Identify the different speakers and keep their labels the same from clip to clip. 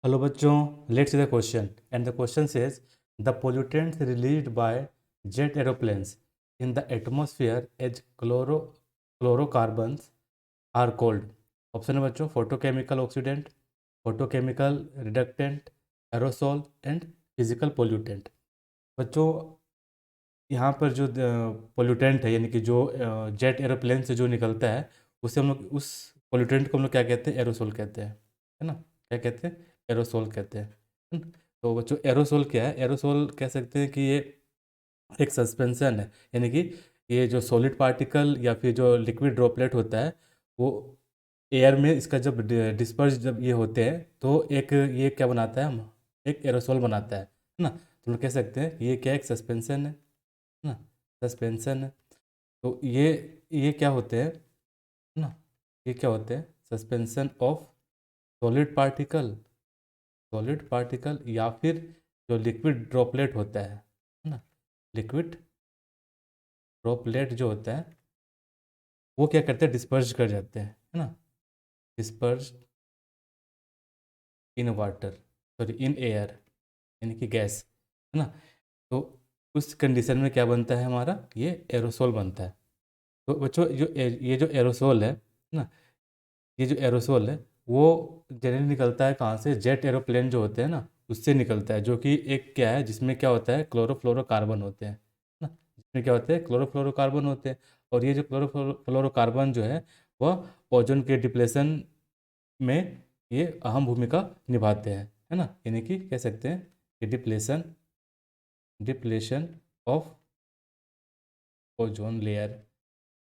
Speaker 1: Hello बच्चों, let's see the question. And the question says, the pollutants released by jet aeroplanes in the atmosphere as chlorocarbons are called. Option है बच्चों photochemical oxidant, photochemical reductant, aerosol and physical pollutant. बच्चों यहाँ पर जो pollutant है यानी कि जो जेट एरोप्लेन से जो निकलता है उसे हम लोग उस पोल्यूटेंट को हम लोग क्या कहते हैं, एरोसोल कहते हैं, है ना। क्या कहते हैं, एरोसोल कहते हैं। है ना? तो बच्चों एरोसोल क्या है, एरोसोल कह सकते हैं कि ये एक सस्पेंशन है, यानी कि ये जो सॉलिड पार्टिकल या फिर जो लिक्विड ड्रॉपलेट होता है वो एयर में इसका जब डिस्पर्स जब ये होते हैं तो एक ये क्या बनाता है, हम एक एरोसोल बनाता है ना। तो हम लोग कह सकते हैं ये क्या एक सस्पेंशन है ना, सस्पेंशन है। तो ये क्या होते हैं ना, ये क्या होते हैं, suspension of solid particle, solid particle या फिर जो लिक्विड ड्रॉपलेट होता है ना, लिक्विड ड्रॉपलेट जो होता है वो क्या करते हैं, डिस्पर्ज कर जाते हैं, है ना, disperse in water, sorry in air, यानी कि गैस, है ना। तो उस कंडीशन में क्या बनता है हमारा, ये एरोसोल बनता है। तो बच्चों ये जो एरोसोल है ना, ये जो एरोसोल है वो जनरली निकलता है कहाँ से, जेट एरोप्लेन जो होते हैं ना उससे निकलता है, जो कि एक क्या है जिसमें क्या होता है, क्लोरोफ्लोरोकार्बन होते हैं ना, जिसमें क्या होते हैं, क्लोरोफ्लोरोकार्बन होते हैं। और ये जो क्लोरोफ्लोरोकार्बन जो है वह ओजोन के डिप्लेशन में ये अहम भूमिका निभाते हैं, है ना। यानी कि कह सकते हैं कि depletion, depletion of ozone layer.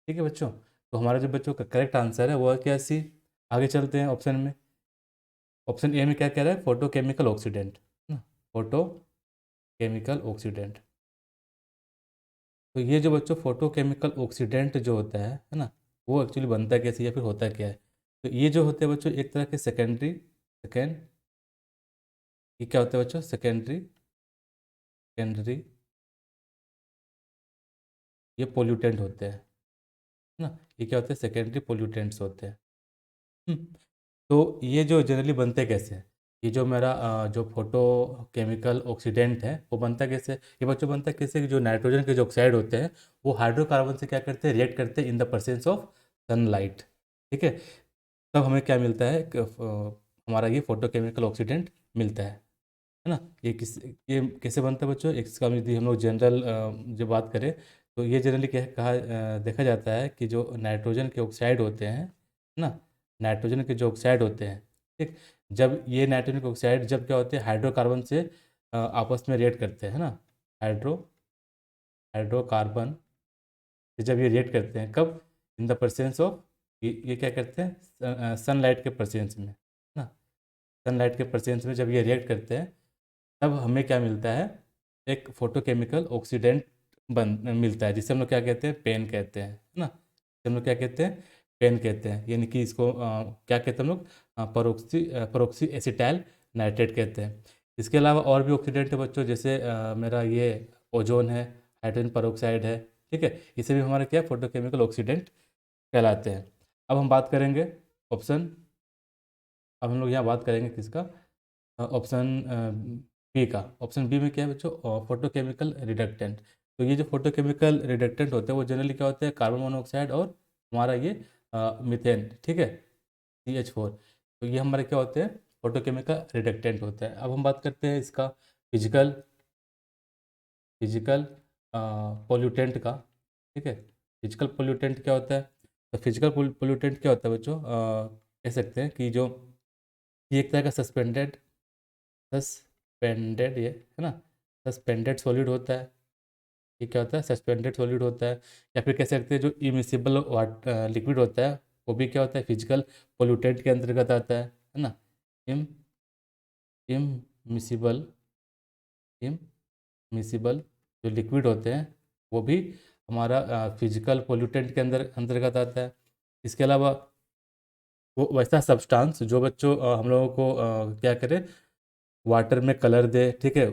Speaker 1: ठीक है बच्चों, तो हमारा जो बच्चों का करेक्ट आंसर है वो है क्या, सी। आगे चलते हैं ऑप्शन में। ऑप्शन ए में क्या कह रहा है, फोटोकेमिकल ऑक्सीडेंट ना, फोटो केमिकल ऑक्सीडेंट। तो ये जो बच्चों फोटोकेमिकल ऑक्सीडेंट जो होता है ना, वो एक्चुअली बनता कैसे या फिर होता क्या है। तो ये जो होते हैं बच्चों एक तरह के सेकेंडरी, ये क्या होता है बच्चों, सेकेंडरी, सेकेंडरी ये पोल्यूटेंट होते हैं ना, ये क्या होते हैं, सेकेंडरी पोल्यूटेंट्स होते हैं। हम्म, तो ये जो जनरली बनते कैसे हैं, ये जो मेरा जो फोटो केमिकल ऑक्सीडेंट है वो बनता कैसे है? ये बच्चों बनता कैसे कि जो नाइट्रोजन के जो ऑक्साइड होते हैं वो हाइड्रोकार्बन से क्या करते हैं, रिएक्ट करते हैं in the presence of sunlight. ठीक है, तब हमें क्या मिलता है हमारा ये फोटो केमिकल ऑक्सीडेंट मिलता है ना। ये कैसे बनता है बच्चों, इसका यदि हम लोग जनरल जो बात करें तो ये जनरली क्या कहा देखा जाता है कि जो नाइट्रोजन के ऑक्साइड होते हैं ना, नाइट्रोजन के जो ऑक्साइड होते हैं, ठीक, जब ये नाइट्रोजन के ऑक्साइड जब क्या होते हैं हाइड्रोकार्बन से आपस में रिएक्ट करते हैं ना, हाइड्रो हाइड्रोकार्बन से जब ये रिएक्ट करते हैं, कब, इन द प्रेजेंस ऑफ, ये क्या करते हैं सनलाइट के प्रेजेंस में ना, सनलाइट के प्रेजेंस में जब ये रिएक्ट करते हैं तब हमें क्या मिलता है, एक फोटोकेमिकल ऑक्सीडेंट बन मिलता है, जिसे हम लोग क्या कहते हैं, पेन कहते हैं, है ना। जिसे हम लोग क्या कहते हैं, पेन कहते हैं, यानी कि इसको क्या कहते हैं हम लोग, परोक्सी एसिटाइल नाइट्रेट कहते हैं। इसके अलावा और भी ऑक्सीडेंट है बच्चों, जैसे मेरा ये ओजोन है, हाइड्रोजन पेरोक्साइड है, ठीक है, इसे भी हमारे क्या फोटोकेमिकल ऑक्सीडेंट कहलाते हैं। अब हम बात करेंगे ऑप्शन, अब हम लोग यहाँ बात करेंगे किसका, ऑप्शन बी का। ऑप्शन बी में क्या है बच्चों, फोटोकेमिकल रिडक्टेंट। तो ये जो फोटोकेमिकल रिडक्टेंट होते हैं वो जनरली क्या होते हैं, कार्बन मोनोऑक्साइड और हमारा ये मीथेन, ठीक है, CH4। तो ये हमारे क्या होते हैं, फोटोकेमिकल रिडक्टेंट होते हैं। अब हम बात करते हैं इसका फिजिकल, फिजिकल पोल्यूटेंट का। ठीक है, फिजिकल पोल्यूटेंट क्या होता है, तो फिजिकल पोल्यूटेंट क्या होता है बच्चों, कह सकते हैं कि जो ये एक तरह का सस्पेंडेड ये है ना, सस्पेंडेड सॉलिड होता है। ये क्या होता है, सस्पेंडेड सॉलिड होता है। या फिर कह सकते हैं जो इमिसिबल लिक्विड होता है वो भी क्या होता है, फिजिकल पोल्यूटेंट के अंतर्गत आता है ना। इम इमिसिबल इमिसिबल जो लिक्विड होते हैं वो भी हमारा फिजिकल पोल्यूटेंट के अंतर्गत आता है। इसके अलावा वो वैसा सब्सटेंस जो बच्चों हम लोगों को क्या करे, वाटर में कलर दे, ठीक है,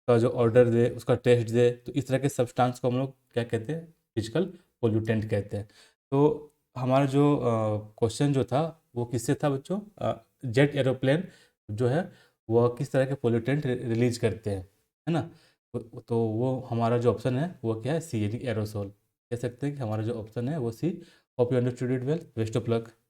Speaker 1: उसका जो ऑर्डर दे, उसका टेस्ट दे, तो इस तरह के सब्सटेंस को हम लोग क्या कहते हैं, फिजिकल पोल्यूटेंट कहते हैं। तो हमारा जो क्वेश्चन जो था वो किससे था बच्चों, जेट एरोप्लेन जो है वह किस तरह के पोल्यूटेंट रिलीज करते हैं, है ना। तो वो हमारा जो ऑप्शन है वो क्या है, सी, यानी एरोसोल। कह सकते हैं कि हमारा जो ऑप्शन है वो C. Hope you understood it well. Best of luck.